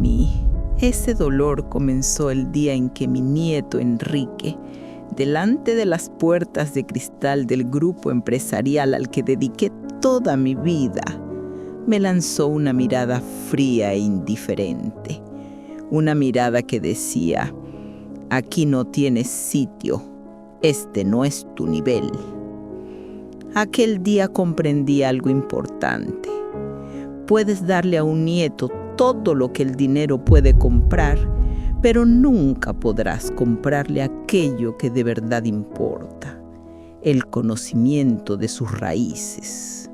mí. Ese dolor comenzó el día en que mi nieto Enrique, delante de las puertas de cristal del grupo empresarial al que dediqué toda mi vida, me lanzó una mirada fría e indiferente. Una mirada que decía: aquí no tienes sitio, este no es tu nivel. Aquel día comprendí algo importante. Puedes darle a un nieto todo lo que el dinero puede comprar, pero nunca podrás comprarle aquello que de verdad importa: el conocimiento de sus raíces.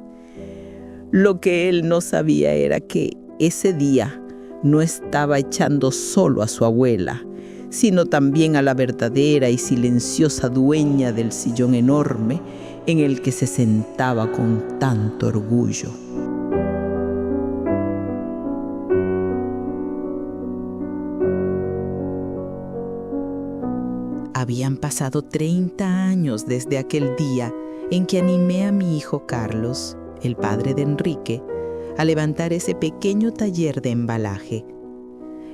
Lo que él no sabía era que ese día no estaba echando solo a su abuela, sino también a la verdadera y silenciosa dueña del sillón enorme en el que se sentaba con tanto orgullo. Habían pasado 30 años desde aquel día en que animé a mi hijo Carlos, el padre de Enrique, a levantar ese pequeño taller de embalaje.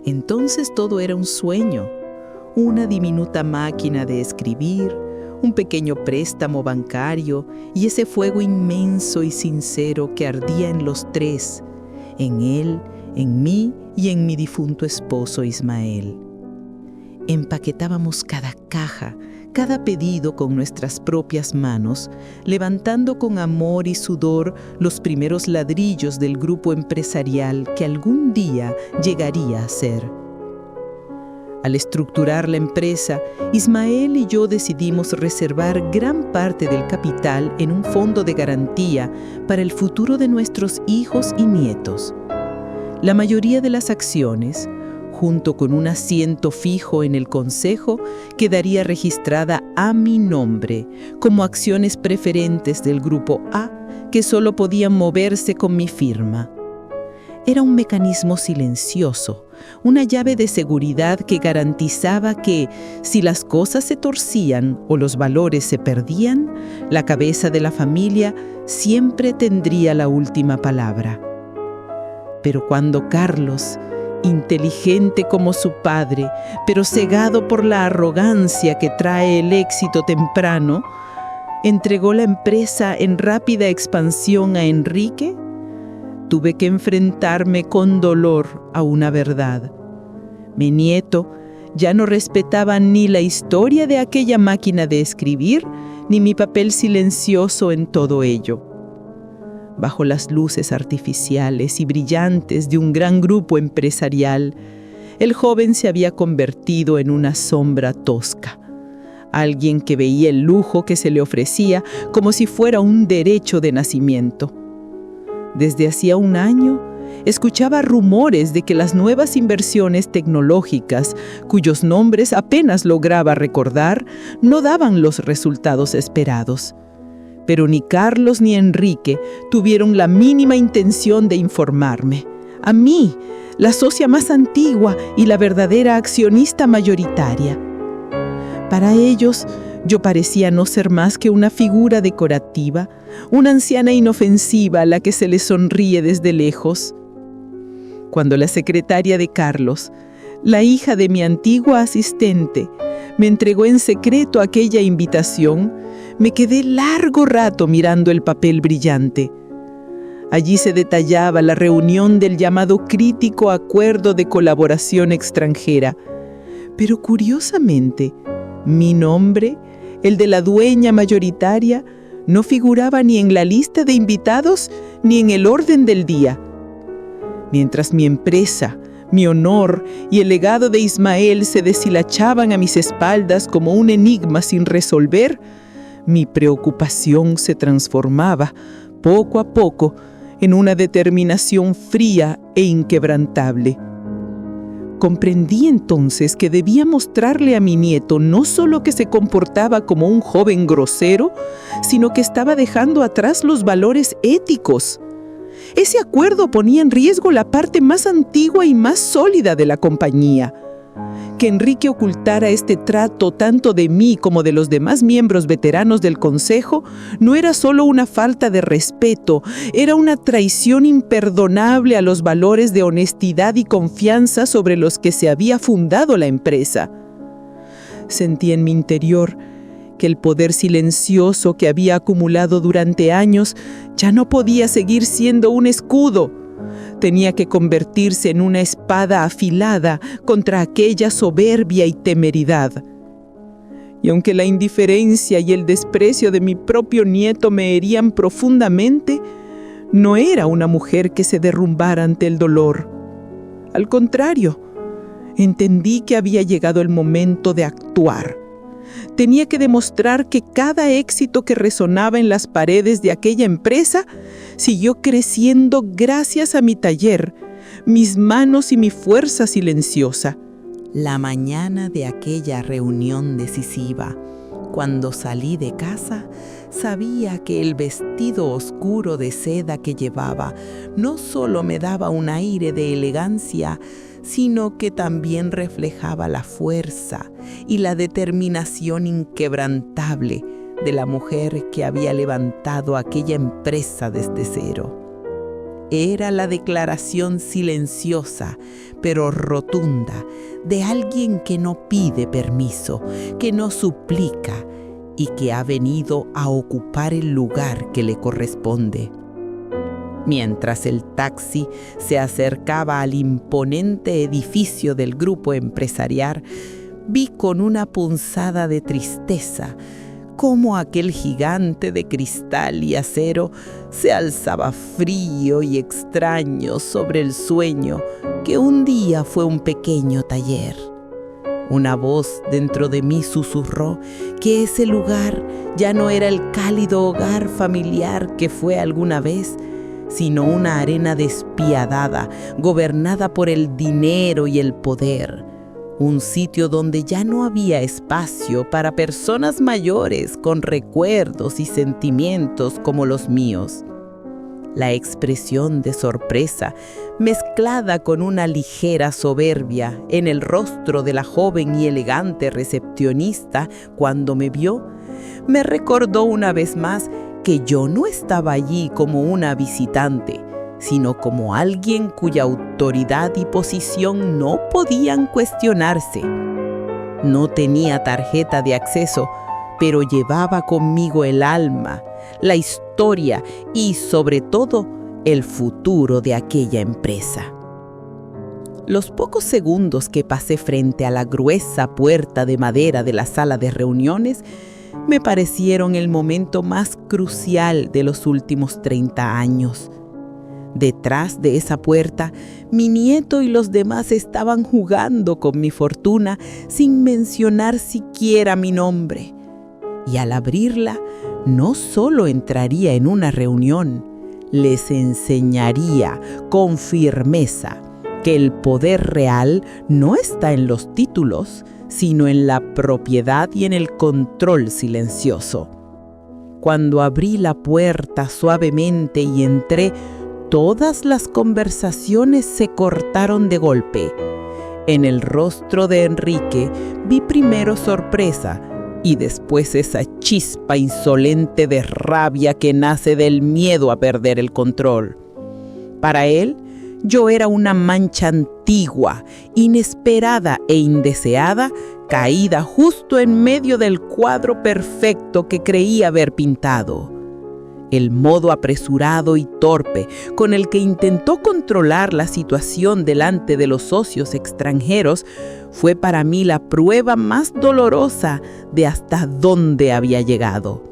Entonces todo era un sueño, una diminuta máquina de escribir, un pequeño préstamo bancario y ese fuego inmenso y sincero que ardía en los tres, en él, en mí y en mi difunto esposo Ismael. Empaquetábamos cada caja, cada pedido con nuestras propias manos, levantando con amor y sudor los primeros ladrillos del grupo empresarial que algún día llegaría a ser. Al estructurar la empresa, Ismael y yo decidimos reservar gran parte del capital en un fondo de garantía para el futuro de nuestros hijos y nietos. La mayoría de las acciones, junto con un asiento fijo en el consejo, quedaría registrada a mi nombre como acciones preferentes del Grupo A que solo podían moverse con mi firma. Era un mecanismo silencioso, una llave de seguridad que garantizaba que, si las cosas se torcían o los valores se perdían, la cabeza de la familia siempre tendría la última palabra. Pero cuando Carlos, inteligente como su padre, pero cegado por la arrogancia que trae el éxito temprano, entregó la empresa en rápida expansión a Enrique, tuve que enfrentarme con dolor a una verdad. Mi nieto ya no respetaba ni la historia de aquella máquina de escribir, ni mi papel silencioso en todo ello. Bajo las luces artificiales y brillantes de un gran grupo empresarial, el joven se había convertido en una sombra tosca, alguien que veía el lujo que se le ofrecía como si fuera un derecho de nacimiento. Desde hacía un año, escuchaba rumores de que las nuevas inversiones tecnológicas, cuyos nombres apenas lograba recordar, no daban los resultados esperados. Pero ni Carlos ni Enrique tuvieron la mínima intención de informarme. A mí, la socia más antigua y la verdadera accionista mayoritaria. Para ellos, yo parecía no ser más que una figura decorativa, una anciana inofensiva a la que se le sonríe desde lejos. Cuando la secretaria de Carlos, la hija de mi antigua asistente, me entregó en secreto aquella invitación, me quedé largo rato mirando el papel brillante. Allí se detallaba la reunión del llamado crítico acuerdo de colaboración extranjera. Pero curiosamente, mi nombre, el de la dueña mayoritaria, no figuraba ni en la lista de invitados ni en el orden del día. Mientras mi empresa, mi honor y el legado de Ismael se deshilachaban a mis espaldas como un enigma sin resolver, mi preocupación se transformaba, poco a poco, en una determinación fría e inquebrantable. Comprendí entonces que debía mostrarle a mi nieto no solo que se comportaba como un joven grosero, sino que estaba dejando atrás los valores éticos. Ese acuerdo ponía en riesgo la parte más antigua y más sólida de la compañía. Que Enrique ocultara este trato tanto de mí como de los demás miembros veteranos del consejo no era solo una falta de respeto, era una traición imperdonable a los valores de honestidad y confianza sobre los que se había fundado la empresa. Sentí en mi interior que el poder silencioso que había acumulado durante años ya no podía seguir siendo un escudo. Tenía que convertirse en una espada afilada contra aquella soberbia y temeridad. Y aunque la indiferencia y el desprecio de mi propio nieto me herían profundamente, no era una mujer que se derrumbara ante el dolor. Al contrario, entendí que había llegado el momento de actuar. Tenía que demostrar que cada éxito que resonaba en las paredes de aquella empresa siguió creciendo gracias a mi taller, mis manos y mi fuerza silenciosa. La mañana de aquella reunión decisiva, cuando salí de casa, sabía que el vestido oscuro de seda que llevaba no solo me daba un aire de elegancia, sino que también reflejaba la fuerza y la determinación inquebrantable de la mujer que había levantado aquella empresa desde cero. Era la declaración silenciosa, pero rotunda, de alguien que no pide permiso, que no suplica y que ha venido a ocupar el lugar que le corresponde. Mientras el taxi se acercaba al imponente edificio del grupo empresarial, vi con una punzada de tristeza cómo aquel gigante de cristal y acero se alzaba frío y extraño sobre el sueño que un día fue un pequeño taller. Una voz dentro de mí susurró que ese lugar ya no era el cálido hogar familiar que fue alguna vez, sino una arena despiadada, gobernada por el dinero y el poder. Un sitio donde ya no había espacio para personas mayores con recuerdos y sentimientos como los míos. La expresión de sorpresa, mezclada con una ligera soberbia en el rostro de la joven y elegante recepcionista cuando me vio, me recordó una vez más que yo no estaba allí como una visitante, sino como alguien cuya autoridad y posición no podían cuestionarse. No tenía tarjeta de acceso, pero llevaba conmigo el alma, la historia y, sobre todo, el futuro de aquella empresa. Los pocos segundos que pasé frente a la gruesa puerta de madera de la sala de reuniones me parecieron el momento más crucial de los últimos 30 años. Detrás de esa puerta, mi nieto y los demás estaban jugando con mi fortuna sin mencionar siquiera mi nombre. Y al abrirla, no solo entraría en una reunión, les enseñaría con firmeza que el poder real no está en los títulos, sino en la propiedad y en el control silencioso. Cuando abrí la puerta suavemente y entré, todas las conversaciones se cortaron de golpe. En el rostro de Enrique vi primero sorpresa y después esa chispa insolente de rabia que nace del miedo a perder el control. Para él, yo era una mancha antigua, inesperada e indeseada, caída justo en medio del cuadro perfecto que creía haber pintado. El modo apresurado y torpe con el que intentó controlar la situación delante de los socios extranjeros fue para mí la prueba más dolorosa de hasta dónde había llegado.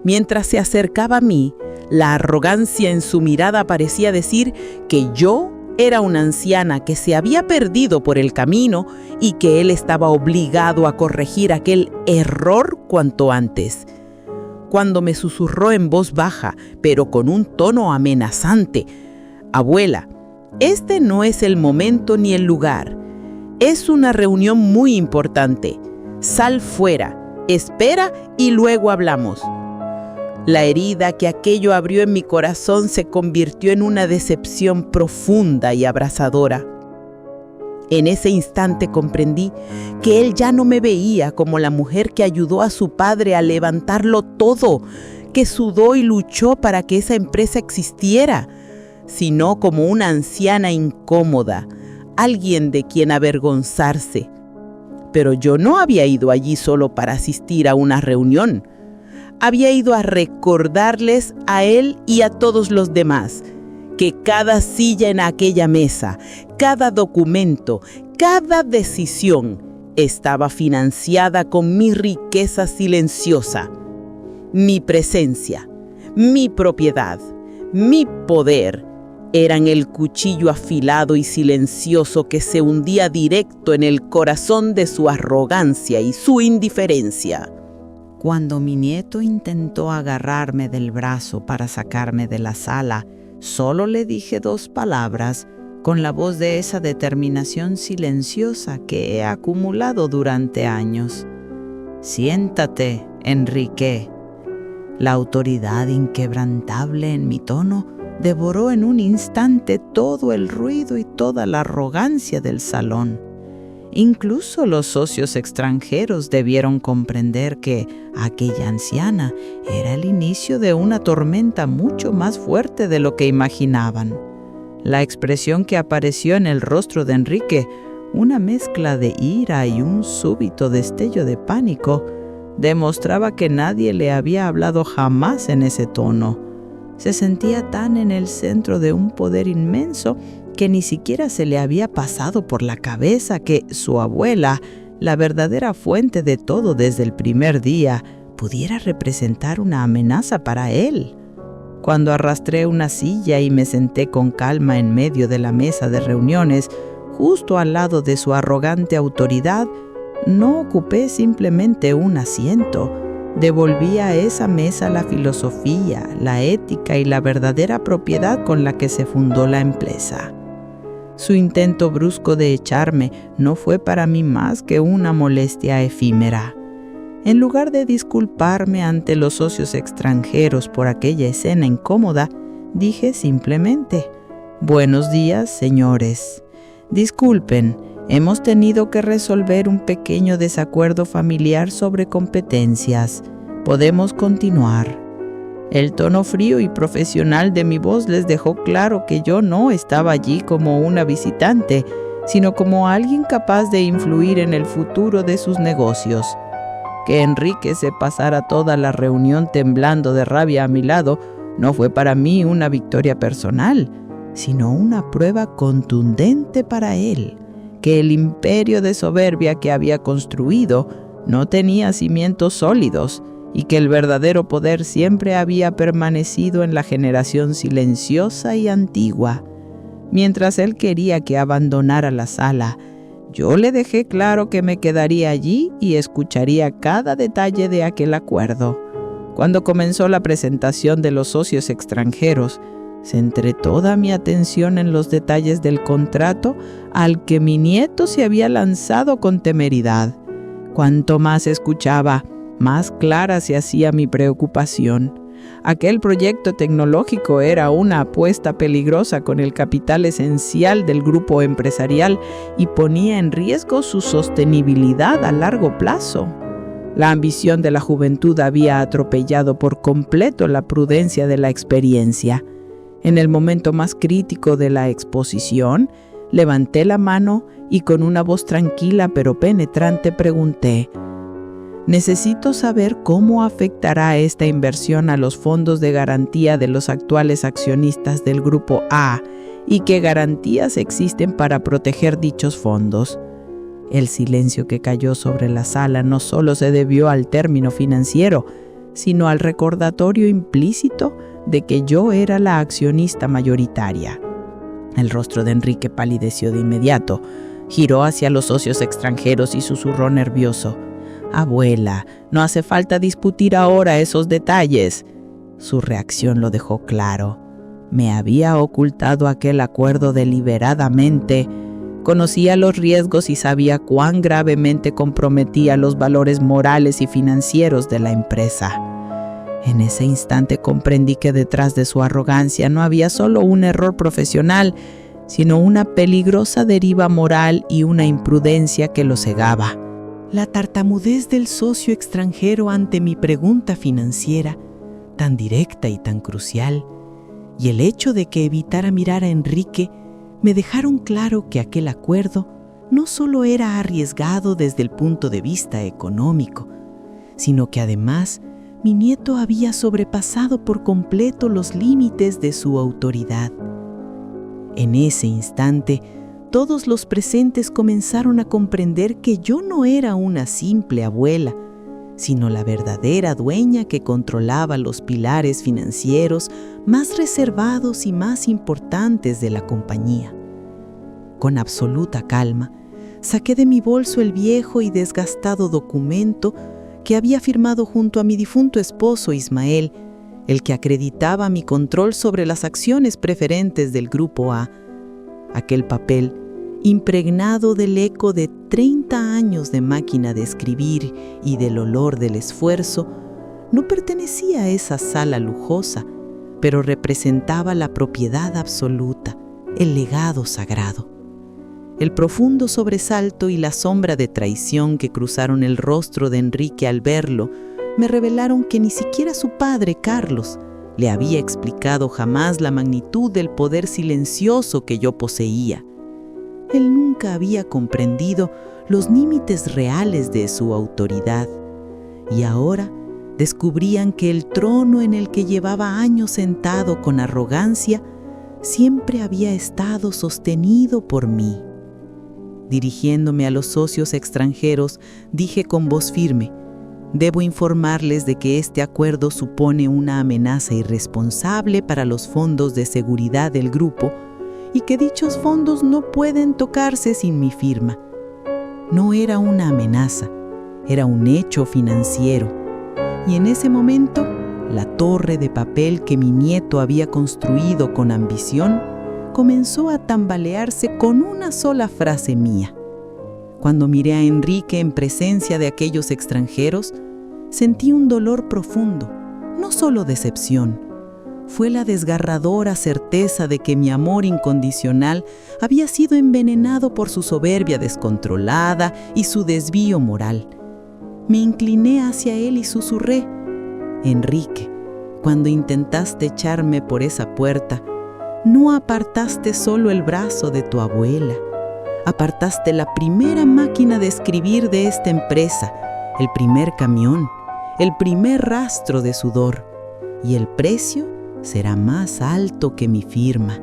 Mientras se acercaba a mí, la arrogancia en su mirada parecía decir que yo era una anciana que se había perdido por el camino y que él estaba obligado a corregir aquel error cuanto antes. Cuando me susurró en voz baja, pero con un tono amenazante: «Abuela, este no es el momento ni el lugar. Es una reunión muy importante. Sal fuera, espera y luego hablamos». La herida que aquello abrió en mi corazón se convirtió en una decepción profunda y abrasadora. En ese instante comprendí que él ya no me veía como la mujer que ayudó a su padre a levantarlo todo, que sudó y luchó para que esa empresa existiera, sino como una anciana incómoda, alguien de quien avergonzarse. Pero yo no había ido allí solo para asistir a una reunión. Había ido a recordarles a él y a todos los demás que cada silla en aquella mesa, cada documento, cada decisión estaba financiada con mi riqueza silenciosa, mi presencia, mi propiedad, mi poder. Eran el cuchillo afilado y silencioso que se hundía directo en el corazón de su arrogancia y su indiferencia. Cuando mi nieto intentó agarrarme del brazo para sacarme de la sala, solo le dije 2 palabras con la voz de esa determinación silenciosa que he acumulado durante años. «Siéntate, Enrique». La autoridad inquebrantable en mi tono devoró en un instante todo el ruido y toda la arrogancia del salón. Incluso los socios extranjeros debieron comprender que aquella anciana era el inicio de una tormenta mucho más fuerte de lo que imaginaban. La expresión que apareció en el rostro de Enrique, una mezcla de ira y un súbito destello de pánico, demostraba que nadie le había hablado jamás en ese tono. Se sentía tan en el centro de un poder inmenso que ni siquiera se le había pasado por la cabeza que su abuela, la verdadera fuente de todo desde el primer día, pudiera representar una amenaza para él. Cuando arrastré una silla y me senté con calma en medio de la mesa de reuniones, justo al lado de su arrogante autoridad, no ocupé simplemente un asiento. Devolví a esa mesa la filosofía, la ética y la verdadera propiedad con la que se fundó la empresa. Su intento brusco de echarme no fue para mí más que una molestia efímera. En lugar de disculparme ante los socios extranjeros por aquella escena incómoda, dije simplemente: «Buenos días, señores. Disculpen, hemos tenido que resolver un pequeño desacuerdo familiar sobre competencias. Podemos continuar». El tono frío y profesional de mi voz les dejó claro que yo no estaba allí como una visitante, sino como alguien capaz de influir en el futuro de sus negocios. Que Enrique se pasara toda la reunión temblando de rabia a mi lado no fue para mí una victoria personal, sino una prueba contundente para él, que el imperio de soberbia que había construido no tenía cimientos sólidos y que el verdadero poder siempre había permanecido en la generación silenciosa y antigua. Mientras él quería que abandonara la sala, yo le dejé claro que me quedaría allí y escucharía cada detalle de aquel acuerdo. Cuando comenzó la presentación de los socios extranjeros, centré toda mi atención en los detalles del contrato al que mi nieto se había lanzado con temeridad. Cuanto más escuchaba, más clara se hacía mi preocupación. Aquel proyecto tecnológico era una apuesta peligrosa con el capital esencial del grupo empresarial y ponía en riesgo su sostenibilidad a largo plazo. La ambición de la juventud había atropellado por completo la prudencia de la experiencia. En el momento más crítico de la exposición, levanté la mano y con una voz tranquila pero penetrante pregunté: «Necesito saber cómo afectará esta inversión a los fondos de garantía de los actuales accionistas del Grupo A y qué garantías existen para proteger dichos fondos». El silencio que cayó sobre la sala no solo se debió al término financiero, sino al recordatorio implícito de que yo era la accionista mayoritaria. El rostro de Enrique palideció de inmediato, giró hacia los socios extranjeros y susurró nervioso: «Abuela, no hace falta discutir ahora esos detalles». Su reacción lo dejó claro. Me había ocultado aquel acuerdo deliberadamente. Conocía los riesgos y sabía cuán gravemente comprometía los valores morales y financieros de la empresa. En ese instante comprendí que detrás de su arrogancia no había solo un error profesional, sino una peligrosa deriva moral y una imprudencia que lo cegaba. La tartamudez del socio extranjero ante mi pregunta financiera, tan directa y tan crucial, y el hecho de que evitara mirar a Enrique, me dejaron claro que aquel acuerdo no solo era arriesgado desde el punto de vista económico, sino que además mi nieto había sobrepasado por completo los límites de su autoridad. En ese instante, todos los presentes comenzaron a comprender que yo no era una simple abuela, sino la verdadera dueña que controlaba los pilares financieros más reservados y más importantes de la compañía. Con absoluta calma, saqué de mi bolso el viejo y desgastado documento que había firmado junto a mi difunto esposo Ismael, el que acreditaba mi control sobre las acciones preferentes del Grupo A. Aquel papel, impregnado del eco de 30 años de máquina de escribir y del olor del esfuerzo, no pertenecía a esa sala lujosa, pero representaba la propiedad absoluta, el legado sagrado. El profundo sobresalto y la sombra de traición que cruzaron el rostro de Enrique al verlo me revelaron que ni siquiera su padre, Carlos, le había explicado jamás la magnitud del poder silencioso que yo poseía. Él nunca había comprendido los límites reales de su autoridad, y ahora descubrían que el trono en el que llevaba años sentado con arrogancia siempre había estado sostenido por mí. Dirigiéndome a los socios extranjeros, dije con voz firme: debo informarles de que este acuerdo supone una amenaza irresponsable para los fondos de seguridad del grupo y que dichos fondos no pueden tocarse sin mi firma. No era una amenaza, era un hecho financiero. Y en ese momento, la torre de papel que mi nieto había construido con ambición comenzó a tambalearse con una sola frase mía. Cuando miré a Enrique en presencia de aquellos extranjeros, sentí un dolor profundo, no solo decepción. Fue la desgarradora certeza de que mi amor incondicional había sido envenenado por su soberbia descontrolada y su desvío moral. Me incliné hacia él y susurré: Enrique, cuando intentaste echarme por esa puerta, no apartaste solo el brazo de tu abuela, apartaste la primera máquina de escribir de esta empresa, el primer camión, el primer rastro de sudor, y el precio será más alto que mi firma.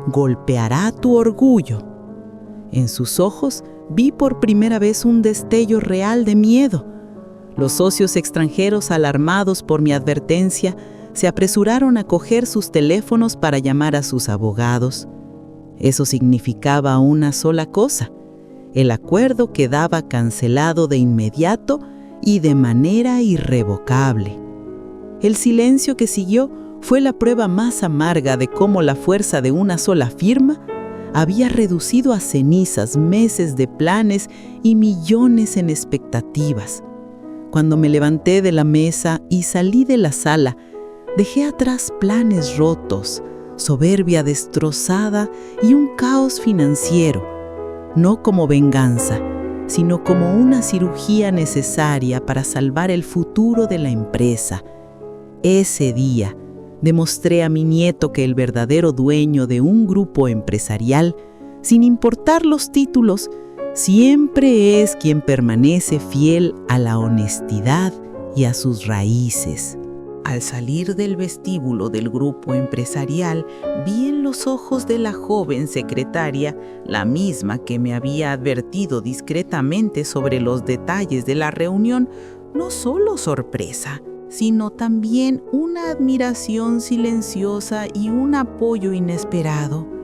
Golpeará tu orgullo. En sus ojos vi por primera vez un destello real de miedo. Los socios extranjeros, alarmados por mi advertencia, se apresuraron a coger sus teléfonos para llamar a sus abogados. Eso significaba una sola cosa: el acuerdo quedaba cancelado de inmediato y de manera irrevocable. El silencio que siguió fue la prueba más amarga de cómo la fuerza de una sola firma había reducido a cenizas meses de planes y millones en expectativas. Cuando me levanté de la mesa y salí de la sala, dejé atrás planes rotos, soberbia destrozada y un caos financiero, no como venganza, sino como una cirugía necesaria para salvar el futuro de la empresa. Ese día, demostré a mi nieto que el verdadero dueño de un grupo empresarial, sin importar los títulos, siempre es quien permanece fiel a la honestidad y a sus raíces. Al salir del vestíbulo del grupo empresarial, vi en los ojos de la joven secretaria, la misma que me había advertido discretamente sobre los detalles de la reunión, no solo sorpresa, sino también una admiración silenciosa y un apoyo inesperado.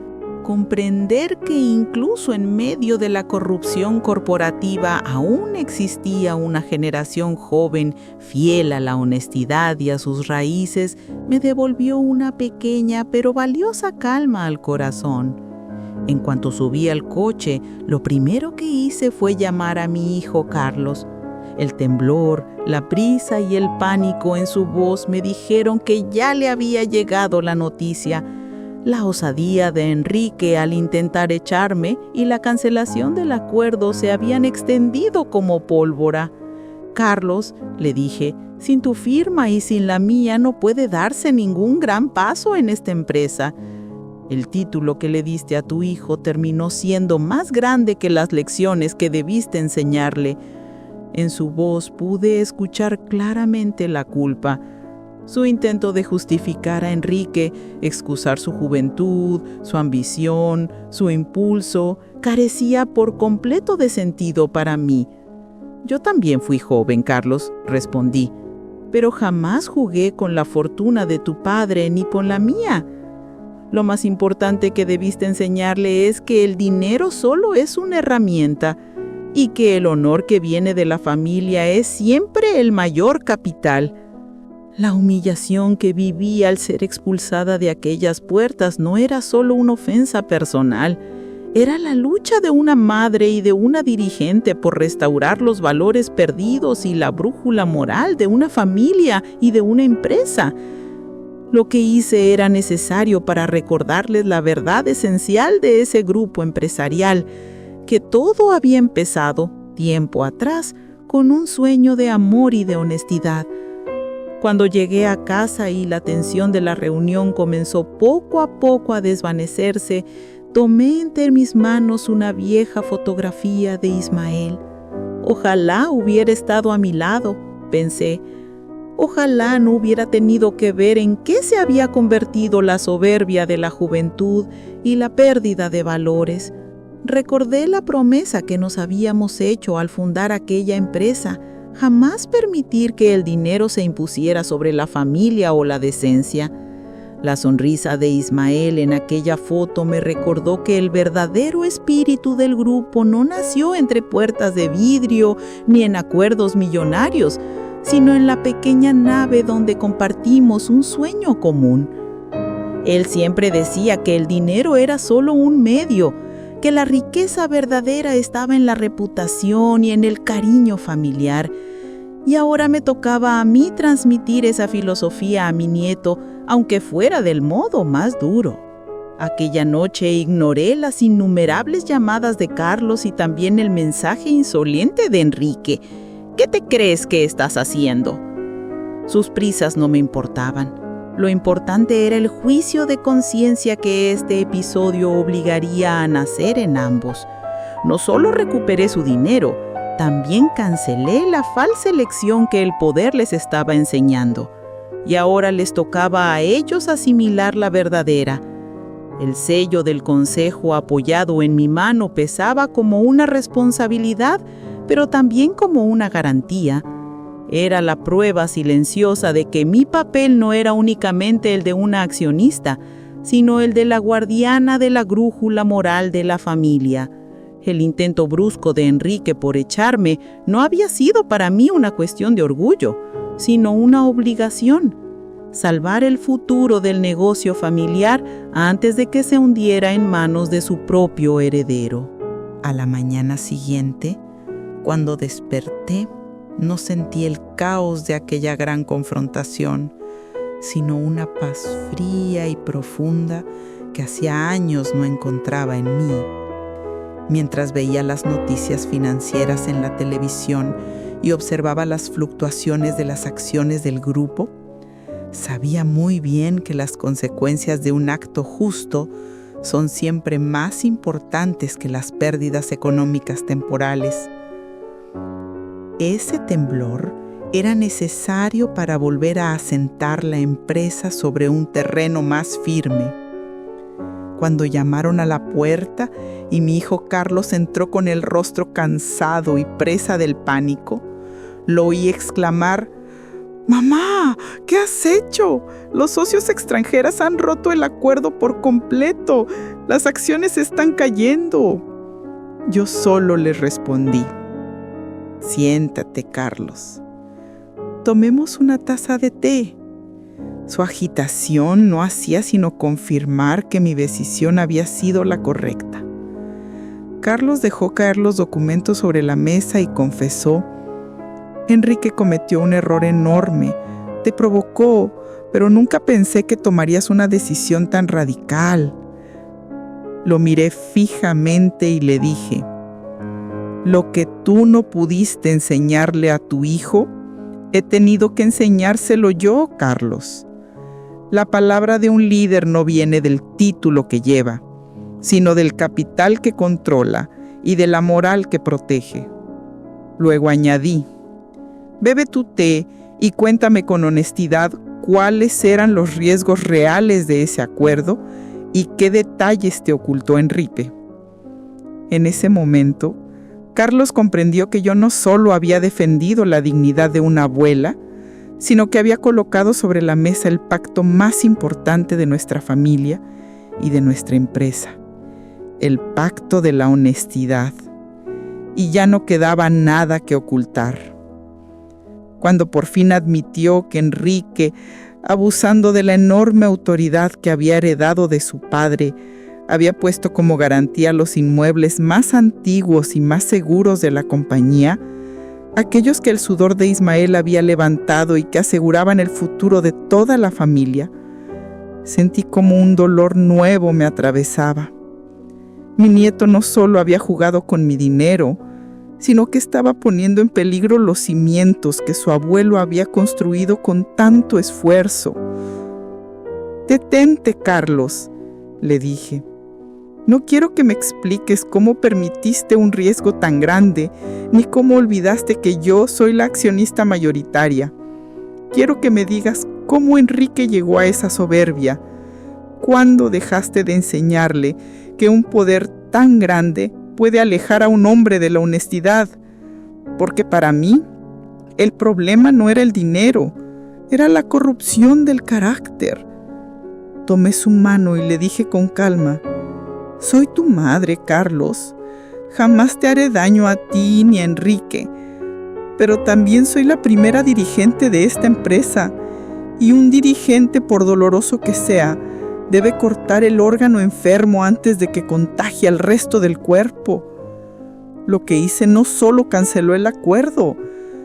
Comprender que incluso en medio de la corrupción corporativa aún existía una generación joven fiel a la honestidad y a sus raíces me devolvió una pequeña pero valiosa calma al corazón. En cuanto subí al coche, lo primero que hice fue llamar a mi hijo Carlos. El temblor, la prisa y el pánico en su voz me dijeron que ya le había llegado la noticia. la osadía de Enrique al intentar echarme y la cancelación del acuerdo se habían extendido como pólvora. «Carlos», le dije, «sin tu firma y sin la mía no puede darse ningún gran paso en esta empresa. El título que le diste a tu hijo terminó siendo más grande que las lecciones que debiste enseñarle». En su voz pude escuchar claramente la culpa. Su intento de justificar a Enrique, excusar su juventud, su ambición, su impulso, carecía por completo de sentido para mí. «Yo también fui joven, Carlos», respondí, «pero jamás jugué con la fortuna de tu padre ni con la mía. Lo más importante que debiste enseñarle es que el dinero solo es una herramienta y que el honor que viene de la familia es siempre el mayor capital». La humillación que viví al ser expulsada de aquellas puertas no era solo una ofensa personal, era la lucha de una madre y de una dirigente por restaurar los valores perdidos y la brújula moral de una familia y de una empresa. Lo que hice era necesario para recordarles la verdad esencial de ese grupo empresarial, que todo había empezado, tiempo atrás, con un sueño de amor y de honestidad. Cuando llegué a casa y la tensión de la reunión comenzó poco a poco a desvanecerse, tomé entre mis manos una vieja fotografía de Ismael. Ojalá hubiera estado a mi lado, pensé. Ojalá no hubiera tenido que ver en qué se había convertido la soberbia de la juventud y la pérdida de valores. Recordé la promesa que nos habíamos hecho al fundar aquella empresa: jamás permitir que el dinero se impusiera sobre la familia o la decencia. La sonrisa de Ismael en aquella foto me recordó que el verdadero espíritu del grupo no nació entre puertas de vidrio ni en acuerdos millonarios, sino en la pequeña nave donde compartimos un sueño común. Él siempre decía que el dinero era solo un medio, que la riqueza verdadera estaba en la reputación y en el cariño familiar. Y ahora me tocaba a mí transmitir esa filosofía a mi nieto, aunque fuera del modo más duro. Aquella noche ignoré las innumerables llamadas de Carlos y también el mensaje insolente de Enrique. «¿Qué te crees que estás haciendo?». Sus prisas no me importaban. Lo importante era el juicio de conciencia que este episodio obligaría a nacer en ambos. No solo recuperé su dinero, también cancelé la falsa lección que el poder les estaba enseñando. Y ahora les tocaba a ellos asimilar la verdadera. El sello del consejo apoyado en mi mano pesaba como una responsabilidad, pero también como una garantía. Era la prueba silenciosa de que mi papel no era únicamente el de una accionista, sino el de la guardiana de la brújula moral de la familia. El intento brusco de Enrique por echarme no había sido para mí una cuestión de orgullo, sino una obligación: salvar el futuro del negocio familiar antes de que se hundiera en manos de su propio heredero. A la mañana siguiente, cuando desperté, no sentí el caos de aquella gran confrontación, sino una paz fría y profunda que hacía años no encontraba en mí. Mientras veía las noticias financieras en la televisión y observaba las fluctuaciones de las acciones del grupo, sabía muy bien que las consecuencias de un acto justo son siempre más importantes que las pérdidas económicas temporales. Ese temblor era necesario para volver a asentar la empresa sobre un terreno más firme. Cuando llamaron a la puerta y mi hijo Carlos entró con el rostro cansado y presa del pánico, lo oí exclamar: «¡Mamá! ¿Qué has hecho? Los socios extranjeros han roto el acuerdo por completo. Las acciones están cayendo». Yo solo le respondí: «Siéntate, Carlos. Tomemos una taza de té». Su agitación no hacía sino confirmar que mi decisión había sido la correcta. Carlos dejó caer los documentos sobre la mesa y confesó: «Enrique cometió un error enorme. Te provocó, pero nunca pensé que tomarías una decisión tan radical. Lo miré fijamente y le dije: lo que tú no pudiste enseñarle a tu hijo, he tenido que enseñárselo yo, Carlos. La palabra de un líder no viene del título que lleva, sino del capital que controla y de la moral que protege. Luego añadí: bebe tu té y cuéntame con honestidad cuáles eran los riesgos reales de ese acuerdo y qué detalles te ocultó Enrique. En ese momento, Carlos comprendió que yo no solo había defendido la dignidad de una abuela, sino que había colocado sobre la mesa el pacto más importante de nuestra familia y de nuestra empresa, el pacto de la honestidad. Y ya no quedaba nada que ocultar. Cuando por fin admitió que Enrique, abusando de la enorme autoridad que había heredado de su padre, había puesto como garantía los inmuebles más antiguos y más seguros de la compañía, aquellos que el sudor de Ismael había levantado y que aseguraban el futuro de toda la familia, sentí como un dolor nuevo me atravesaba. Mi nieto no solo había jugado con mi dinero, sino que estaba poniendo en peligro los cimientos que su abuelo había construido con tanto esfuerzo. «Detente, Carlos», le dije. «No quiero que me expliques cómo permitiste un riesgo tan grande, ni cómo olvidaste que yo soy la accionista mayoritaria. Quiero que me digas cómo Enrique llegó a esa soberbia. ¿Cuándo dejaste de enseñarle que un poder tan grande puede alejar a un hombre de la honestidad? Porque para mí, el problema no era el dinero, era la corrupción del carácter». Tomé su mano y le dije con calma: «Soy tu madre, Carlos. Jamás te haré daño a ti ni a Enrique. Pero también soy la primera dirigente de esta empresa, y un dirigente, por doloroso que sea, debe cortar el órgano enfermo antes de que contagie al resto del cuerpo. Lo que hice no solo canceló el acuerdo,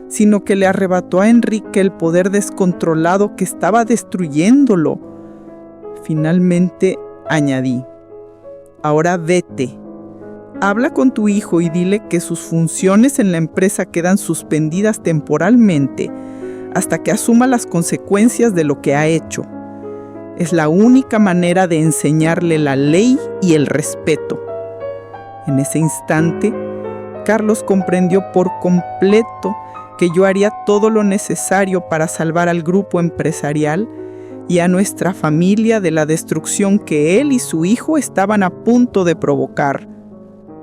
sino que le arrebató a Enrique el poder descontrolado que estaba destruyéndolo». Finalmente añadí: «Ahora vete. Habla con tu hijo y dile que sus funciones en la empresa quedan suspendidas temporalmente hasta que asuma las consecuencias de lo que ha hecho. Es la única manera de enseñarle la ley y el respeto». En ese instante, Carlos comprendió por completo que yo haría todo lo necesario para salvar al grupo empresarial y a nuestra familia de la destrucción que él y su hijo estaban a punto de provocar.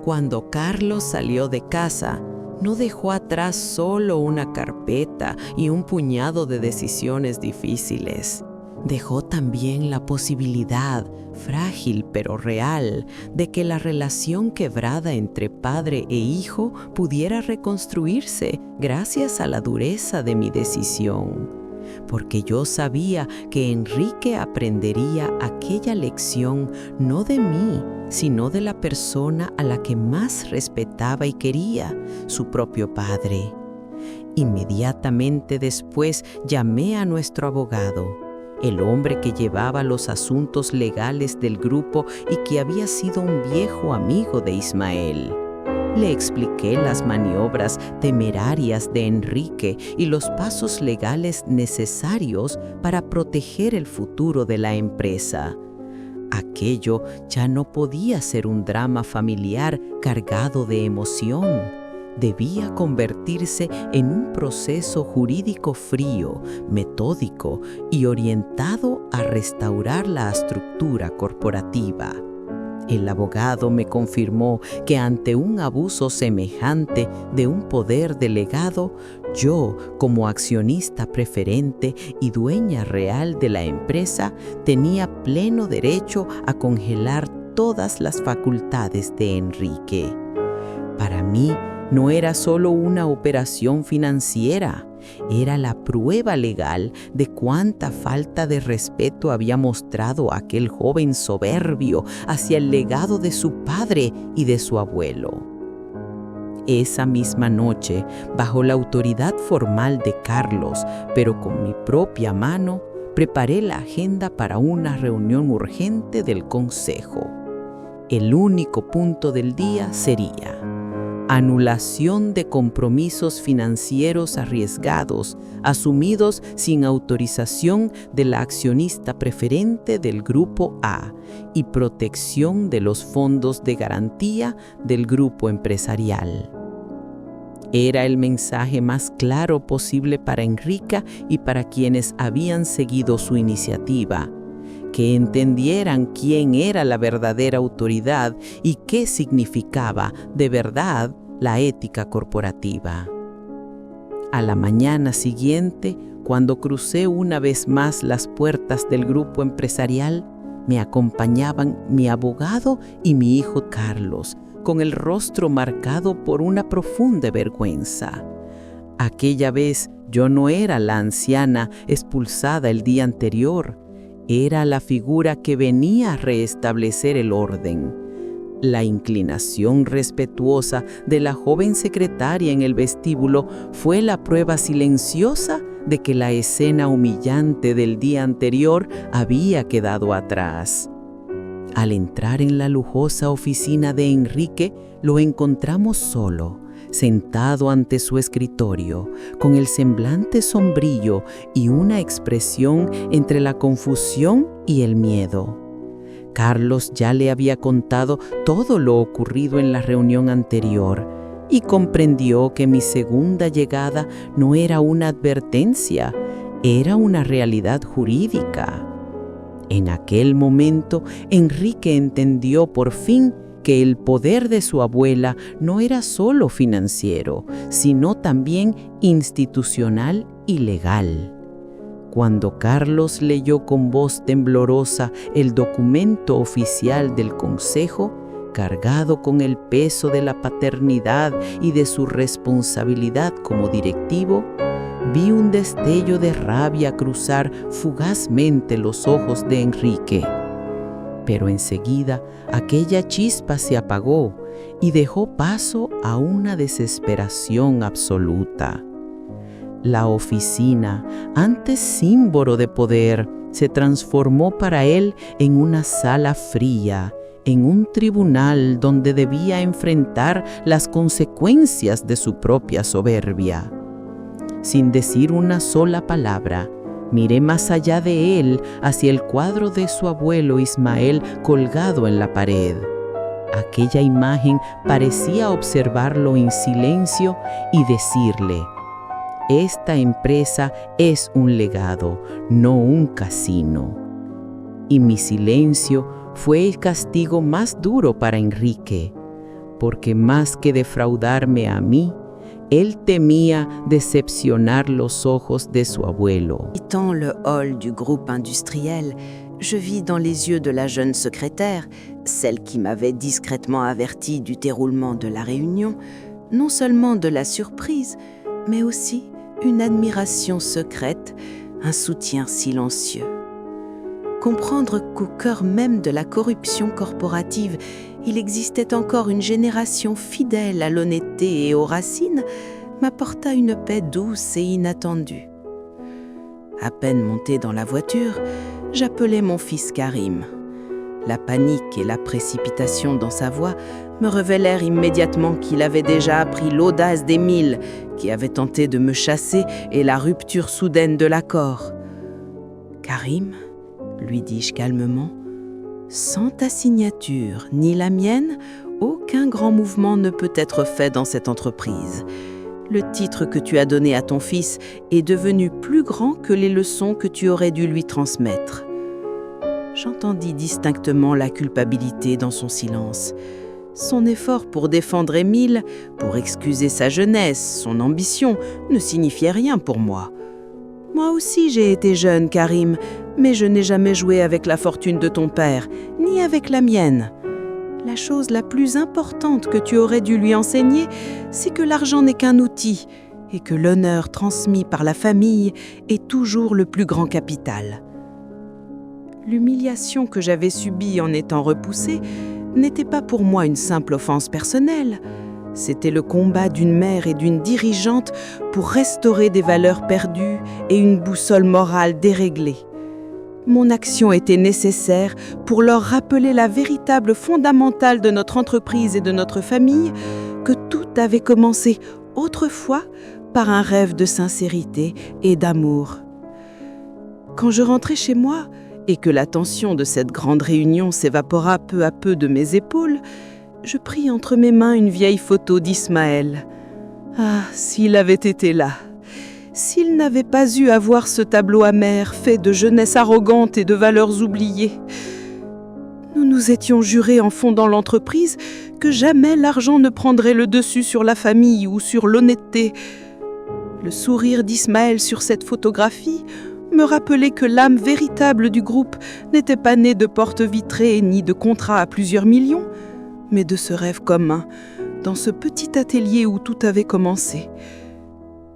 Cuando Carlos salió de casa, no dejó atrás solo una carpeta y un puñado de decisiones difíciles. Dejó también la posibilidad, frágil pero real, de que la relación quebrada entre padre e hijo pudiera reconstruirse gracias a la dureza de mi decisión. Porque yo sabía que Enrique aprendería aquella lección no de mí, sino de la persona a la que más respetaba y quería, su propio padre. Inmediatamente después llamé a nuestro abogado, el hombre que llevaba los asuntos legales del grupo y que había sido un viejo amigo de Ismael. Le expliqué las maniobras temerarias de Enrique y los pasos legales necesarios para proteger el futuro de la empresa. Aquello ya no podía ser un drama familiar cargado de emoción. Debía convertirse en un proceso jurídico frío, metódico y orientado a restaurar la estructura corporativa. El abogado me confirmó que ante un abuso semejante de un poder delegado, yo, como accionista preferente y dueña real de la empresa, tenía pleno derecho a congelar todas las facultades de Enrique. Para mí, no era solo una operación financiera, era la prueba legal de cuánta falta de respeto había mostrado aquel joven soberbio hacia el legado de su padre y de su abuelo. Esa misma noche, bajo la autoridad formal de Carlos, pero con mi propia mano, preparé la agenda para una reunión urgente del consejo. El único punto del día sería anulación de compromisos financieros arriesgados asumidos sin autorización de la accionista preferente del Grupo A y protección de los fondos de garantía del grupo empresarial. Era el mensaje más claro posible para Enrique y para quienes habían seguido su iniciativa, que entendieran quién era la verdadera autoridad y qué significaba de verdad la ética corporativa. A la mañana siguiente, cuando crucé una vez más las puertas del grupo empresarial, me acompañaban mi abogado y mi hijo Carlos, con el rostro marcado por una profunda vergüenza. Aquella vez yo no era la anciana expulsada el día anterior, era la figura que venía a restablecer el orden. La inclinación respetuosa de la joven secretaria en el vestíbulo fue la prueba silenciosa de que la escena humillante del día anterior había quedado atrás. Al entrar en la lujosa oficina de Enrique, lo encontramos solo, sentado ante su escritorio, con el semblante sombrío y una expresión entre la confusión y el miedo. Carlos ya le había contado todo lo ocurrido en la reunión anterior y comprendió que mi segunda llegada no era una advertencia, era una realidad jurídica. En aquel momento, Enrique entendió por fin que el poder de su abuela no era solo financiero, sino también institucional y legal. Cuando Carlos leyó con voz temblorosa el documento oficial del consejo, cargado con el peso de la paternidad y de su responsabilidad como directivo, vi un destello de rabia cruzar fugazmente los ojos de Enrique. Pero enseguida aquella chispa se apagó y dejó paso a una desesperación absoluta. La oficina, antes símbolo de poder, se transformó para él en una sala fría, en un tribunal donde debía enfrentar las consecuencias de su propia soberbia. Sin decir una sola palabra, miré más allá de él hacia el cuadro de su abuelo Ismael colgado en la pared. Aquella imagen parecía observarlo en silencio y decirle: esta empresa es un legado, no un casino. Y mi silencio fue el castigo más duro para Enrique, porque más que defraudarme a mí, él temía decepcionar los ojos de su abuelo. Quittant le hall du groupe industriel, je vis dans les yeux de la jeune secrétaire, celle qui m'avait discrètement averti du déroulement de la réunion, non seulement de la surprise, mais aussi une admiration secrète, un soutien silencieux. Comprendre qu'au cœur même de la corruption corporative, il existait encore une génération fidèle à l'honnêteté et aux racines, m'apporta une paix douce et inattendue. À peine monté dans la voiture, j'appelai mon fils Karim. La panique et la précipitation dans sa voix me révélèrent immédiatement qu'il avait déjà appris l'audace d'Émile, qui avait tenté de me chasser, et la rupture soudaine de l'accord. « Karim, lui dis-je calmement, sans ta signature ni la mienne, aucun grand mouvement ne peut être fait dans cette entreprise. Le titre que tu as donné à ton fils est devenu plus grand que les leçons que tu aurais dû lui transmettre. » J'entendis distinctement la culpabilité dans son silence. Son effort pour défendre Émile, pour excuser sa jeunesse, son ambition, ne signifiait rien pour moi. Moi aussi j'ai été jeune, Karim, mais je n'ai jamais joué avec la fortune de ton père, ni avec la mienne. La chose la plus importante que tu aurais dû lui enseigner, c'est que l'argent n'est qu'un outil et que l'honneur transmis par la famille est toujours le plus grand capital. L'humiliation que j'avais subie en étant repoussée n'était pas pour moi une simple offense personnelle. C'était le combat d'une mère et d'une dirigeante pour restaurer des valeurs perdues et une boussole morale déréglée. Mon action était nécessaire pour leur rappeler la véritable fondamentale de notre entreprise et de notre famille, que tout avait commencé autrefois par un rêve de sincérité et d'amour. Quand je rentrai chez moi et que la tension de cette grande réunion s'évapora peu à peu de mes épaules, je pris entre mes mains une vieille photo d'Ismaël. Ah, s'il avait été là! S'il n'avait pas eu à voir ce tableau amer, fait de jeunesse arrogante et de valeurs oubliées. Nous nous étions jurés en fondant l'entreprise que jamais l'argent ne prendrait le dessus sur la famille ou sur l'honnêteté. Le sourire d'Ismaël sur cette photographie me rappelait que l'âme véritable du groupe n'était pas née de portes vitrées ni de contrats à plusieurs millions, mais de ce rêve commun, dans ce petit atelier où tout avait commencé.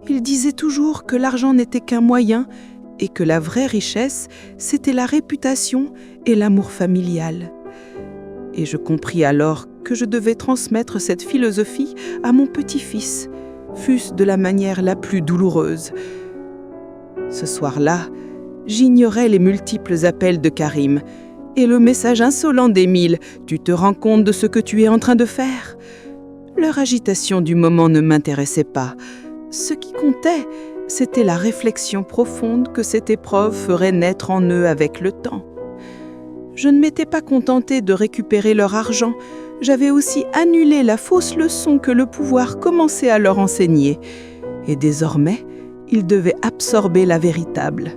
Il disait toujours que l'argent n'était qu'un moyen et que la vraie richesse, c'était la réputation et l'amour familial. Et je compris alors que je devais transmettre cette philosophie à mon petit-fils, fût-ce de la manière la plus douloureuse. Ce soir-là, j'ignorais les multiples appels de Karim et le message insolent d'Émile « Tu te rends compte de ce que tu es en train de faire ?» Leur agitation du moment ne m'intéressait pas. Ce qui comptait, c'était la réflexion profonde que cette épreuve ferait naître en eux avec le temps. Je ne m'étais pas contentée de récupérer leur argent, j'avais aussi annulé la fausse leçon que le pouvoir commençait à leur enseigner. Et désormais, ils devaient absorber la véritable.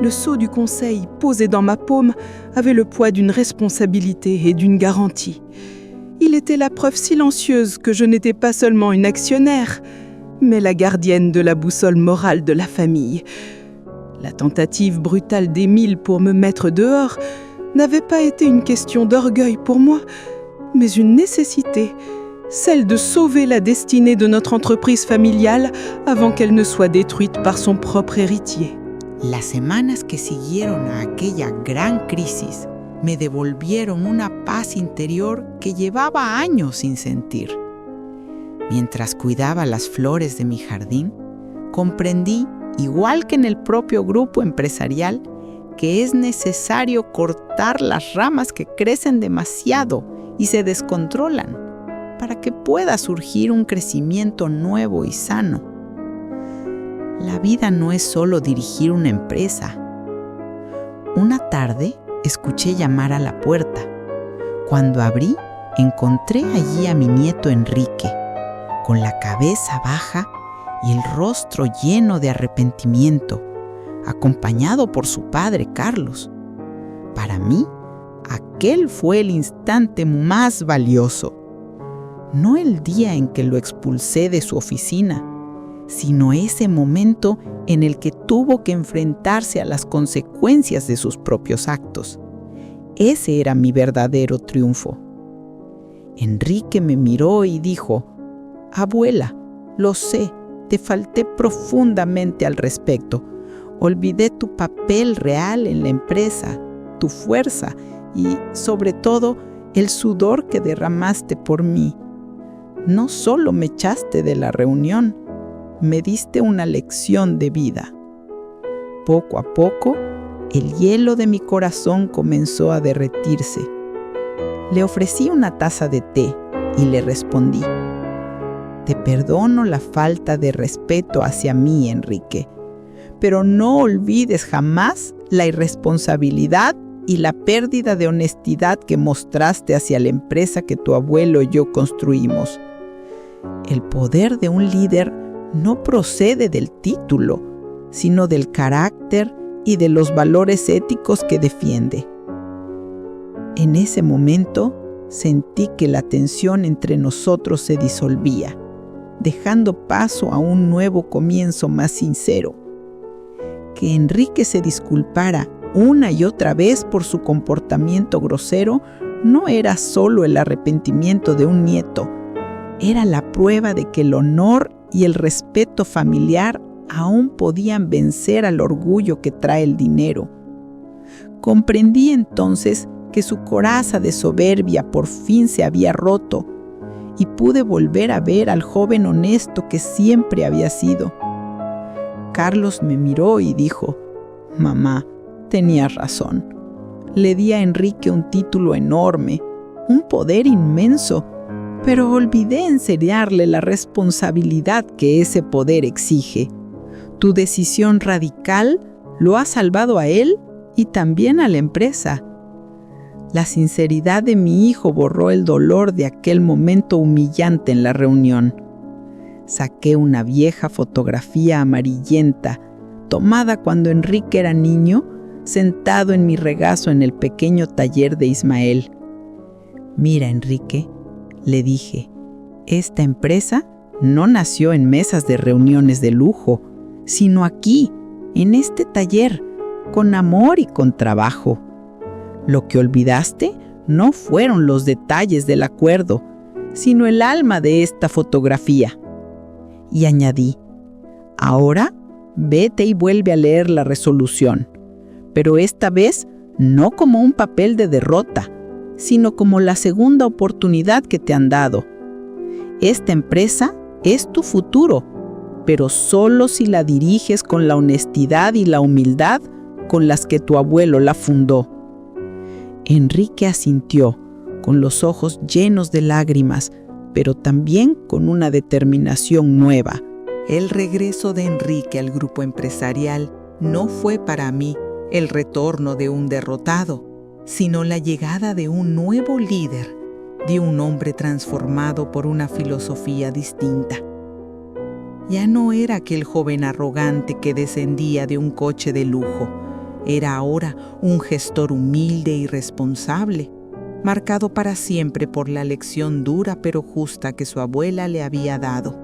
Le sceau du conseil posé dans ma paume avait le poids d'une responsabilité et d'une garantie. Il était la preuve silencieuse que je n'étais pas seulement une actionnaire, mais la gardienne de la boussole morale de la famille. La tentative brutale d'Émile pour me mettre dehors n'avait pas été une question d'orgueil pour moi, mais une nécessité, celle de sauver la destinée de notre entreprise familiale avant qu'elle ne soit détruite par son propre héritier. Las semanas que siguieron a aquella gran crisis me devolvieron una paz interior que llevaba años sin sentir. Mientras cuidaba las flores de mi jardín, comprendí, igual que en el propio grupo empresarial, que es necesario cortar las ramas que crecen demasiado y se descontrolan para que pueda surgir un crecimiento nuevo y sano. La vida no es solo dirigir una empresa. Una tarde escuché llamar a la puerta. Cuando abrí, encontré allí a mi nieto Enrique, con la cabeza baja y el rostro lleno de arrepentimiento, acompañado por su padre Carlos. Para mí, aquel fue el instante más valioso. No el día en que lo expulsé de su oficina, sino ese momento en el que tuvo que enfrentarse a las consecuencias de sus propios actos. Ese era mi verdadero triunfo. Enrique me miró y dijo: «Abuela, lo sé, te falté profundamente al respecto. Olvidé tu papel real en la empresa, tu fuerza y, sobre todo, el sudor que derramaste por mí. No solo me echaste de la reunión, me diste una lección de vida». Poco a poco, el hielo de mi corazón comenzó a derretirse. Le ofrecí una taza de té y le respondí: «Te perdono la falta de respeto hacia mí, Enrique, pero no olvides jamás la irresponsabilidad y la pérdida de honestidad que mostraste hacia la empresa que tu abuelo y yo construimos. El poder de un líder no procede del título, sino del carácter y de los valores éticos que defiende». En ese momento sentí que la tensión entre nosotros se disolvía, dejando paso a un nuevo comienzo más sincero. Que Enrique se disculpara una y otra vez por su comportamiento grosero no era solo el arrepentimiento de un nieto, era la prueba de que el honor y el respeto familiar aún podían vencer al orgullo que trae el dinero. Comprendí entonces que su coraza de soberbia por fin se había roto y pude volver a ver al joven honesto que siempre había sido. Carlos me miró y dijo: «Mamá, Tenías razón. Le di a Enrique un título enorme, un poder inmenso, pero olvidé enseñarle la responsabilidad que ese poder exige. Tu decisión radical lo ha salvado a él y también a la empresa. La sinceridad de mi hijo borró el dolor de aquel momento humillante en la reunión. Saqué una vieja fotografía amarillenta, tomada cuando Enrique era niño, sentado en mi regazo en el pequeño taller de Ismael. Mira, Enrique, le dije, esta empresa no nació en mesas de reuniones de lujo, sino aquí, en este taller, con amor y con trabajo. Lo que olvidaste no fueron los detalles del acuerdo, sino el alma de esta fotografía. Y añadí, ahora vete y vuelve a leer la resolución, pero esta vez no como un papel de derrota, sino como la segunda oportunidad que te han dado. Esta empresa es tu futuro, pero solo si la diriges con la honestidad y la humildad con las que tu abuelo la fundó. Enrique asintió, con los ojos llenos de lágrimas, pero también con una determinación nueva. El regreso de Enrique al grupo empresarial no fue para mí el retorno de un derrotado, sino la llegada de un nuevo líder, de un hombre transformado por una filosofía distinta. Ya no era aquel joven arrogante que descendía de un coche de lujo. Era ahora un gestor humilde y responsable, marcado para siempre por la lección dura pero justa que su abuela le había dado.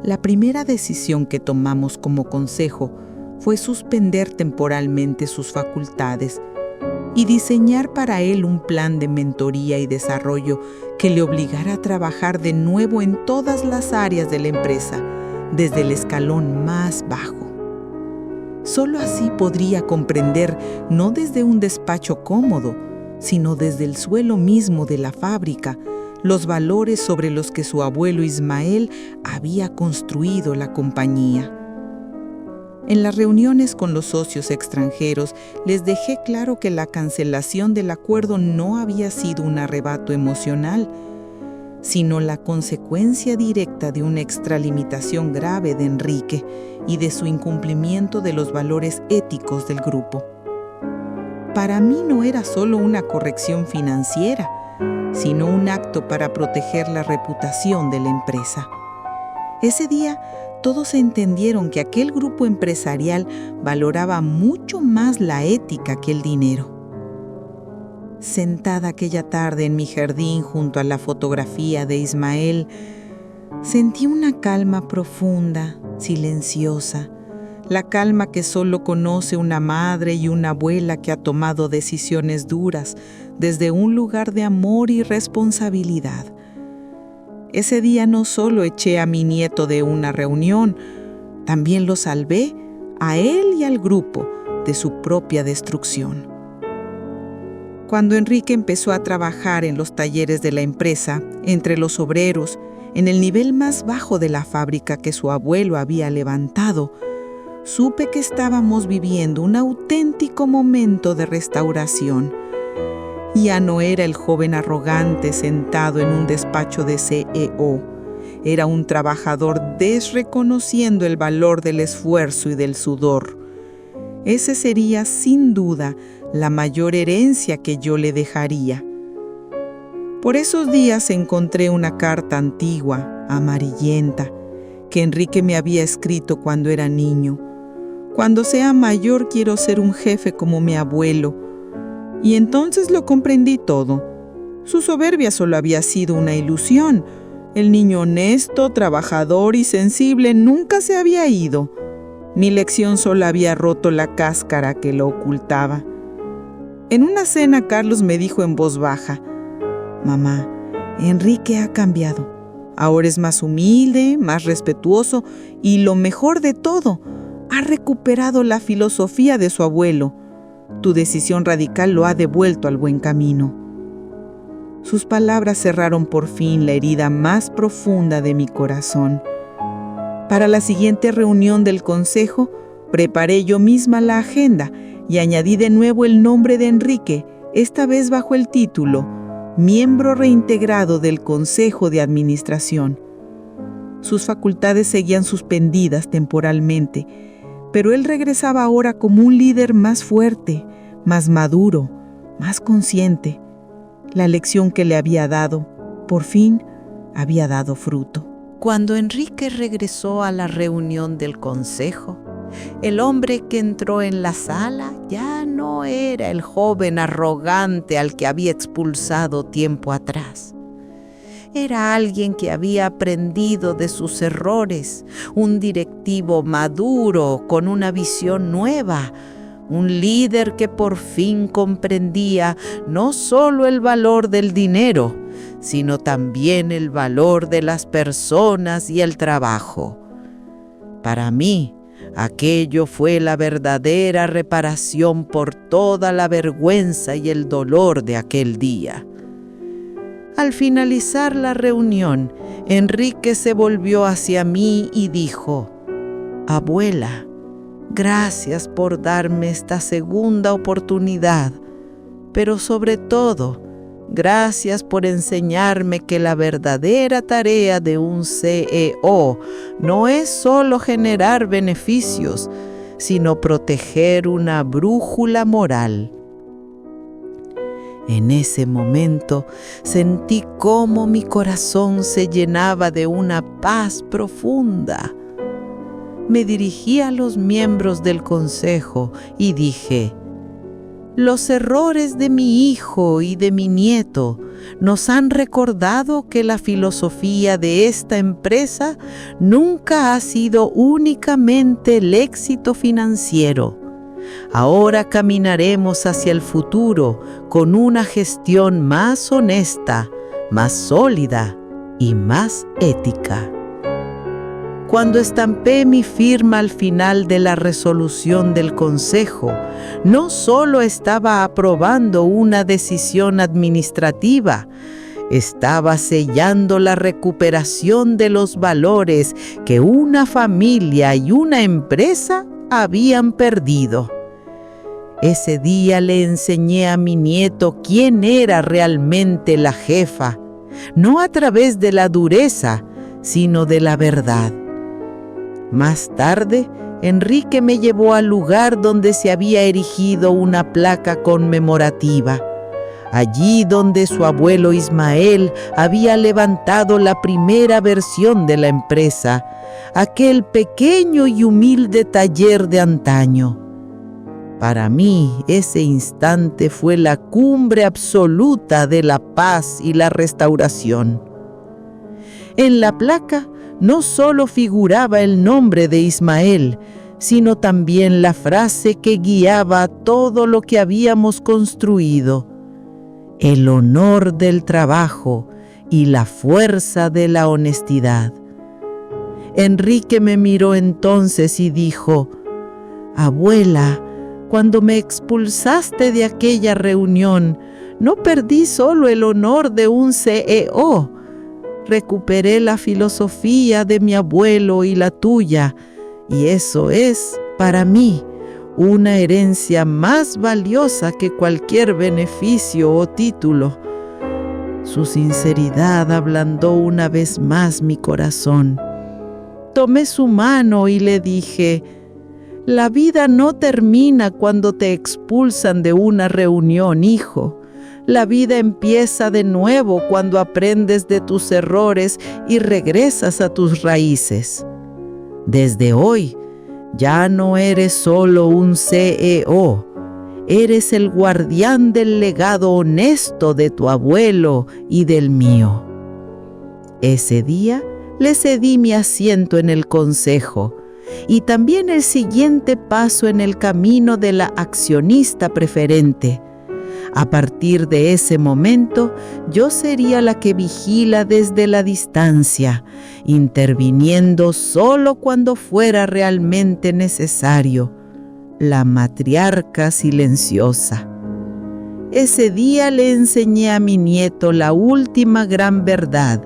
La primera decisión que tomamos como consejo fue suspender temporalmente sus facultades y diseñar para él un plan de mentoría y desarrollo que le obligara a trabajar de nuevo en todas las áreas de la empresa, desde el escalón más bajo. Solo así podría comprender, no desde un despacho cómodo, sino desde el suelo mismo de la fábrica, los valores sobre los que su abuelo Ismael había construido la compañía. En las reuniones con los socios extranjeros, les dejé claro que la cancelación del acuerdo no había sido un arrebato emocional, sino la consecuencia directa de una extralimitación grave de Enrique y de su incumplimiento de los valores éticos del grupo. Para mí no era solo una corrección financiera, sino un acto para proteger la reputación de la empresa. Ese día, todos entendieron que aquel grupo empresarial valoraba mucho más la ética que el dinero. Sentada aquella tarde en mi jardín junto a la fotografía de Ismael, sentí una calma profunda, silenciosa, la calma que solo conoce una madre y una abuela que ha tomado decisiones duras desde un lugar de amor y responsabilidad. Ese día no solo eché a mi nieto de una reunión, también lo salvé a él y al grupo de su propia destrucción. Cuando Enrique empezó a trabajar en los talleres de la empresa, entre los obreros, en el nivel más bajo de la fábrica que su abuelo había levantado, supe que estábamos viviendo un auténtico momento de restauración. Ya no era el joven arrogante sentado en un despacho de CEO. Era un trabajador desreconociendo el valor del esfuerzo y del sudor. Ese sería, sin duda, la mayor herencia que yo le dejaría. Por esos días encontré una carta antigua, amarillenta, que Enrique me había escrito cuando era niño. Cuando sea mayor quiero ser un jefe como mi abuelo. Y entonces lo comprendí todo. Su soberbia solo había sido una ilusión. El niño honesto, trabajador y sensible nunca se había ido. Mi lección solo había roto la cáscara que lo ocultaba. En una cena, Carlos me dijo en voz baja: «Mamá, Enrique ha cambiado. Ahora es más humilde, más respetuoso y lo mejor de todo, ha recuperado la filosofía de su abuelo. Tu decisión radical lo ha devuelto al buen camino». Sus palabras cerraron por fin la herida más profunda de mi corazón. Para la siguiente reunión del consejo, Preparé yo misma la agenda y añadí de nuevo el nombre de Enrique, esta vez bajo el título Miembro reintegrado del Consejo de Administración. Sus facultades seguían suspendidas temporalmente, pero él regresaba ahora como un líder más fuerte, más maduro, más consciente. La lección que le había dado, por fin, había dado fruto. Cuando Enrique regresó a la reunión del consejo, el hombre que entró en la sala ya no era el joven arrogante al que había expulsado tiempo atrás. Era alguien que había aprendido de sus errores, un directivo maduro con una visión nueva, un líder que por fin comprendía no solo el valor del dinero, sino también el valor de las personas y el trabajo. Para mí, aquello fue la verdadera reparación por toda la vergüenza y el dolor de aquel día. Al finalizar la reunión, Enrique se volvió hacia mí y dijo: «Abuela, gracias por darme esta segunda oportunidad, pero sobre todo, gracias por enseñarme que la verdadera tarea de un CEO no es solo generar beneficios, sino proteger una brújula moral». En ese momento sentí cómo mi corazón se llenaba de una paz profunda. Me dirigí a los miembros del consejo y dije: «Los errores de mi hijo y de mi nieto nos han recordado que la filosofía de esta empresa nunca ha sido únicamente el éxito financiero. Ahora caminaremos hacia el futuro con una gestión más honesta, más sólida y más ética». Cuando estampé mi firma al final de la resolución del Consejo, no solo estaba aprobando una decisión administrativa, estaba sellando la recuperación de los valores que una familia y una empresa habían perdido. Ese día le enseñé a mi nieto quién era realmente la jefa, no a través de la dureza, sino de la verdad. Más tarde, Enrique me llevó al lugar donde se había erigido una placa conmemorativa, allí donde su abuelo Ismael había levantado la primera versión de la empresa, aquel pequeño y humilde taller de antaño. Para mí, ese instante fue la cumbre absoluta de la paz y la restauración. En la placa no solo figuraba el nombre de Ismael, sino también la frase que guiaba todo lo que habíamos construido: el honor del trabajo y la fuerza de la honestidad. Enrique me miró entonces y dijo: «Abuela, cuando me expulsaste de aquella reunión, no perdí solo el honor de un CEO, recuperé la filosofía de mi abuelo y la tuya, y eso es, para mí, una herencia más valiosa que cualquier beneficio o título». Su sinceridad ablandó una vez más mi corazón. Tomé su mano y le dije: «La vida no termina cuando te expulsan de una reunión, hijo. La vida empieza de nuevo cuando aprendes de tus errores y regresas a tus raíces. Desde hoy, ya no eres solo un CEO, eres el guardián del legado honesto de tu abuelo y del mío». Ese día le cedí mi asiento en el consejo y también el siguiente paso en el camino de la accionista preferente. A partir de ese momento, yo sería la que vigila desde la distancia, interviniendo solo cuando fuera realmente necesario, la matriarca silenciosa. Ese día le enseñé a mi nieto la última gran verdad,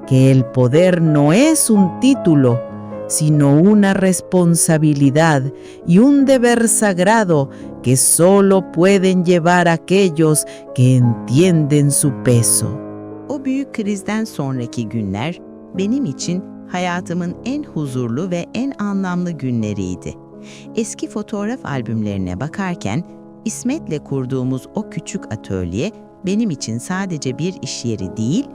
que el poder no es un título, sino una responsabilidad y un deber sagrado que solo pueden llevar aquellos que entienden su peso. O büyük krizden sonraki günler benim için hayatımın en huzurlu ve en anlamlı günleriydi. Eski fotoğraf albümlerine bakarken İsmet'le kurduğumuz o küçük atölye benim için sadece bir iş yeri değil,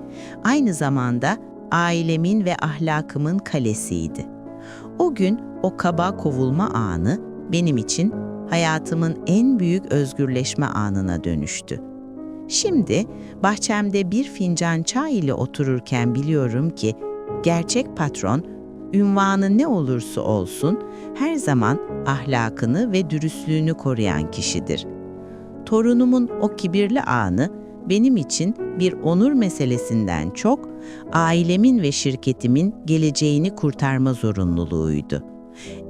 aynı zamanda ailemin ve ahlakımın kalesiydi. O gün o kaba kovulma anı benim için hayatımın en büyük özgürleşme anına dönüştü. Şimdi bahçemde bir fincan çay ile otururken biliyorum ki gerçek patron, ünvanı ne olursa olsun her zaman ahlakını ve dürüstlüğünü koruyan kişidir. Torunumun o kibirli anı benim için bir onur meselesinden çok, ailemin ve şirketimin geleceğini kurtarma zorunluluğuydu.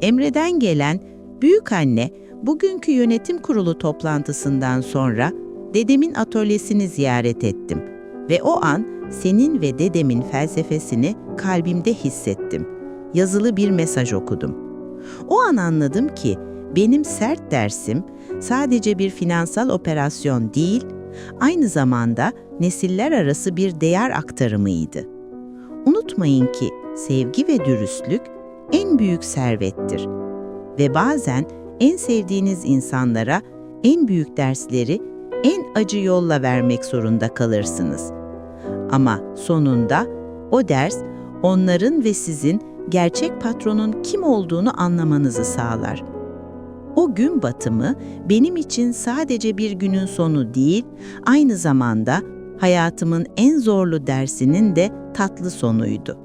Emre'den gelen "Büyük anne, bugünkü yönetim kurulu toplantısından sonra dedemin atölyesini ziyaret ettim ve o an senin ve dedemin felsefesini kalbimde hissettim. Yazılı bir mesaj okudum. O an anladım ki benim sert dersim sadece bir finansal operasyon değil, aynı zamanda nesiller arası bir değer aktarımıydı. Unutmayın ki sevgi ve dürüstlük en büyük servettir ve bazen en sevdiğiniz insanlara en büyük dersleri en acı yolla vermek zorunda kalırsınız. Ama sonunda o ders onların ve sizin gerçek patronun kim olduğunu anlamanızı sağlar. O gün batımı benim için sadece bir günün sonu değil, aynı zamanda hayatımın en zorlu dersinin de tatlı sonuydu.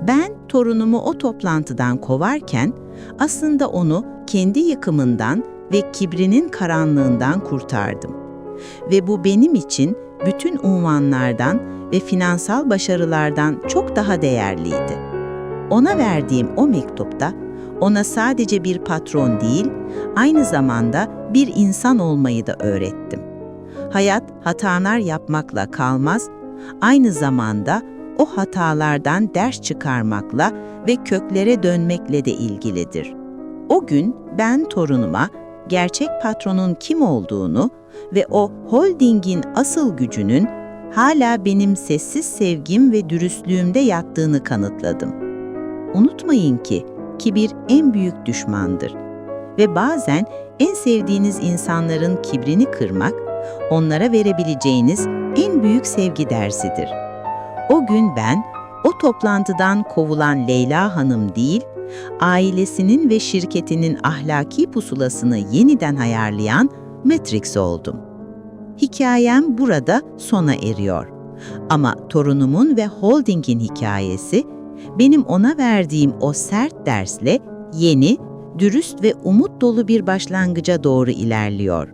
Ben torunumu o toplantıdan kovarken aslında onu kendi yıkımından ve kibrinin karanlığından kurtardım. Ve bu benim için bütün unvanlardan ve finansal başarılardan çok daha değerliydi. Ona verdiğim o mektupta ona sadece bir patron değil, aynı zamanda bir insan olmayı da öğrettim. Hayat hatalar yapmakla kalmaz, aynı zamanda o hatalardan ders çıkarmakla ve köklere dönmekle de ilgilidir. O gün ben torunuma gerçek patronun kim olduğunu ve o holdingin asıl gücünün hala benim sessiz sevgim ve dürüstlüğümde yattığını kanıtladım. Unutmayın ki kibir en büyük düşmandır ve bazen en sevdiğiniz insanların kibrini kırmak, onlara verebileceğiniz en büyük sevgi dersidir. O gün ben, o toplantıdan kovulan Leyla Hanım değil, ailesinin ve şirketinin ahlaki pusulasını yeniden ayarlayan Matrix oldum. Hikayem burada sona eriyor. Ama torunumun ve holdingin hikayesi, benim ona verdiğim o sert dersle yeni, dürüst ve umut dolu bir başlangıca doğru ilerliyor.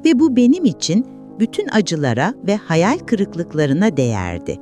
Ve bu benim için bütün acılara ve hayal kırıklıklarına değerdi.